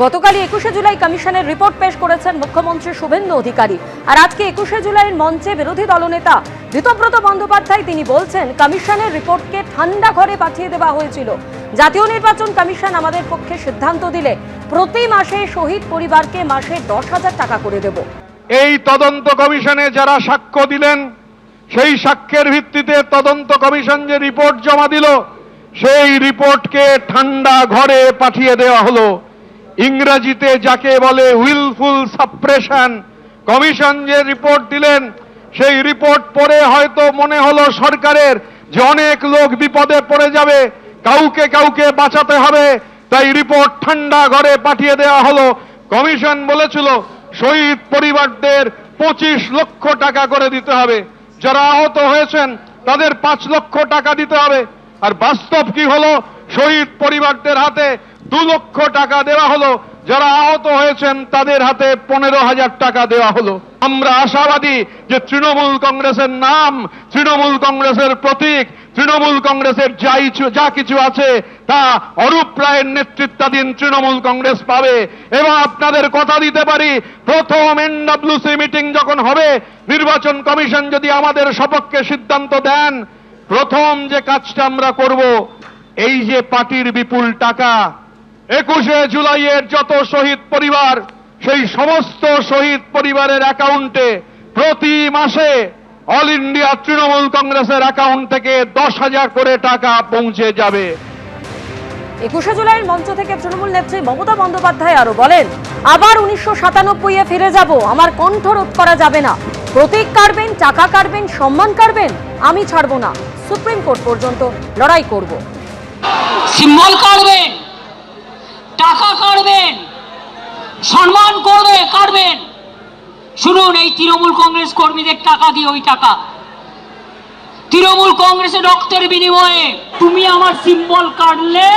গতকাল 21শে জুলাই কমিশনের রিপোর্ট পেশ করেছেন মুখ্যমন্ত্রী শুভেন্দু অধিকারী। আর আজকে 21শে জুলাইয়ের মঞ্চে বিরোধী দলনেতা ঋতব্রত বন্দ্যোপাধ্যায় তিনি বলছেন, কমিশনের রিপোর্টকে ঠান্ডা ঘরে পাঠিয়ে দেওয়া হয়েছিল। জাতীয় নির্বাচন কমিশন আমাদের পক্ষে সিদ্ধান্ত দিলে প্রতি মাসে শহীদ পরিবারকে মাসে 10,000 টাকা করে দেব। এই তদন্ত কমিশনে যারা সাক্ষ্য দিলেন, সেই সাক্ষ্যের ভিত্তিতে তদন্ত কমিশন যে রিপোর্ট জমা দিল, সেই রিপোর্টকে ঠান্ডা ঘরে পাঠিয়ে দেওয়া হলো। ইংরেজিতে যাকে বলে উইলফুল সাপ্রেশন। কমিশন যে রিপোর্ট দিলেন, সেই রিপোর্ট পড়ে হয়তো মনে হলো সরকারের যে অনেক লোক বিপদে পড়ে যাবে, কাউকে কাউকে বাঁচাতে হবে, তাই রিপোর্ট ঠান্ডা ঘরে পাঠিয়ে দেওয়া হলো। কমিশন বলেছিল শহীদ পরিবারদের 25 লক্ষ টাকা করে দিতে হবে, যারা আহত হয়েছেন তাদের 5 লক্ষ টাকা দিতে হবে। আর বাস্তব কি হলো? শহীদ পরিবারদের হাতে 2 লক্ষ টাকা দেওয়া হলো, যারা আহত হয়েছেন তাদের হাতে 15,000 টাকা দেওয়া হলো। আমরা আশাবাদী যে তৃণমূল কংগ্রেসের নাম, তৃণমূল কংগ্রেসের প্রতীক, তৃণমূল কংগ্রেসের যা কিছু আছে তা অরূপ রায়ের নেতৃত্বাধীন তৃণমূল কংগ্রেস পাবে। এবং আপনাদের কথা দিতে পারি, প্রথম NWC মিটিং যখন হবে, নির্বাচন কমিশন যদি আমাদের সপক্ষে সিদ্ধান্ত দেন, প্রথম যে কাজটা আমরা করব, এই যে পার্টির বিপুল টাকা 21শে জুলাইয়ের যত শহীদ পরিবার, সেই সমস্ত শহীদ পরিবারের অ্যাকাউন্টে প্রতি মাসে অল ইন্ডিয়া তৃণমূল কংগ্রেসের অ্যাকাউন্ট থেকে 10,000 করে টাকা পৌঁছে যাবে। 21শে জুলাইয়ের মঞ্চ থেকে তৃণমূল নেত্রী মমতা বন্দ্যোপাধ্যায় আরো বলেন, আবার 1997-এ ফিরে যাব, আমার কণ্ঠ রোধ করা যাবে না। প্রতীক কাটবেন, টাকা কাটবেন, সম্মান কাটবেন, আমি ছাড়বো না। সুপ্রিম কোর্ট পর্যন্ত লড়াই করব। সিম্বল কাটবেন, টাকা কাটবেন, সম্মান কাটবেন। শুনুন, এই তৃণমূল কংগ্রেস কর্মীদের টাকা দিয়ে, ওই টাকা তৃণমূল কংগ্রেসের রক্তের বিনিময়ে তুমি আমার সিম্বল কাটলে,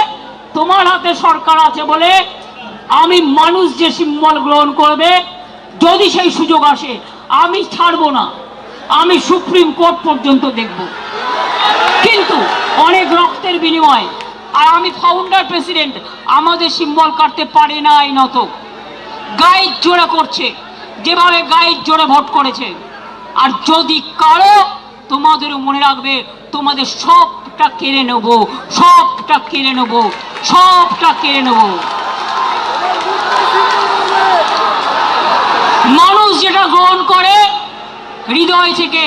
তোমার হাতে সরকার আছে বলে আমি মানুষ যে সিম্বল গ্রহণ করবে, যদি সেই সুযোগ আসে, আমি ছাড়বো না, আমি সুপ্রিম কোর্ট পর্যন্ত দেখব। কিন্তু অনেক রক্তের বিনিময়ে, আর আমি ফাউন্ডার প্রেসিডেন্ট, আমাদের সিম্বল কাটতে পারে না এই নত। গাইড জোরে করছে, যেভাবে গাইড জোরে ভোট করেছে। আর যদি কারো, তোমাদেরও মনে রাখবে, তোমাদের সবটা কেড়ে নেব, সবটা কেড়ে নেব, সবটা কেড়ে নেব। মানুষ যেটা গ্রহণ করে হৃদয় থেকে,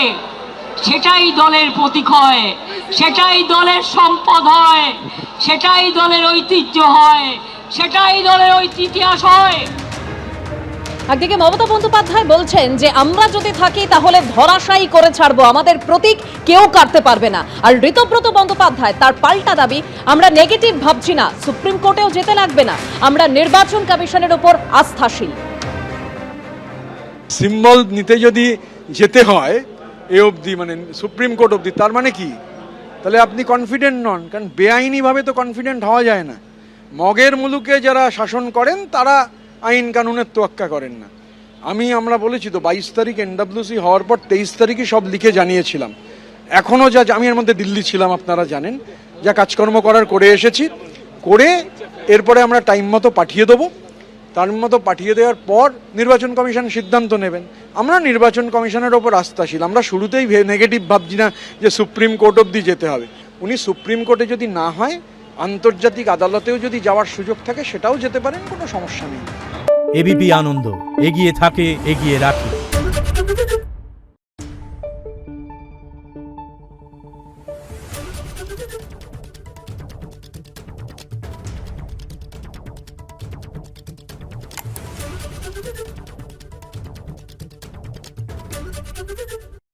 সেটাই দলের প্রতীক হয়, সেটাই দলের সম্পদ হয়, সেটাই দলের ঐতিহ্য হয়, সেটাই দলের ইতিহাস হয়। একদিকে মমতা বন্দ্যোপাধ্যায় বলছেন যে আমরা যদি থাকি তাহলে ধরাশায়ী করে ছাড়বো, আমাদের প্রতীক কেউ কাটতে পারবে না। আর ঋতব্রত বন্দ্যোপাধ্যায় তার পাল্টা দাবি, আমরা নেগেটিভ ভাবছি না, সুপ্রিম কোর্টেও যেতে লাগবে না, আমরা নির্বাচন কমিশনের উপর আস্থাশীল। সিম্বল নিতে যদি যেতে হয় এ অবধি, মানে সুপ্রিম কোর্ট অবধি, তার মানে কি? তাহলে আপনি কনফিডেন্ট নন, কারণ বেআইনিভাবে তো কনফিডেন্ট হওয়া যায় না। মগের মুলুকে যারা শাসন করেন তারা আইন কানুনের তোয়াক্কা করেন না। আমরা বলেছি তো 22 তারিখ NWC হওয়ার পর 23 তারিখই সব লিখে জানিয়েছিলাম। এখনও যা, আমি এর মধ্যে দিল্লি ছিলাম আপনারা জানেন, যা কাজকর্ম করার করে এসেছি, করে এরপরে আমরা টাইম মতো পাঠিয়ে দেবো। তার মতো পাঠিয়ে দেওয়ার পর নির্বাচন কমিশন সিদ্ধান্ত নেবেন। আমরা নির্বাচন কমিশনের ওপর আস্থাশীল। আমরা শুরুতেই নেগেটিভ ভাবছি না যে সুপ্রিম কোর্ট অবধি যেতে হবে। উনি সুপ্রিম কোর্টে যদি না হয়, আন্তর্জাতিক আদালতেও যদি যাওয়ার সুযোগ থাকে, সেটাও যেতে পারেন, কোনো সমস্যা নেই। এবিপি আনন্দ, এগিয়ে থাকে, এগিয়ে রাখে।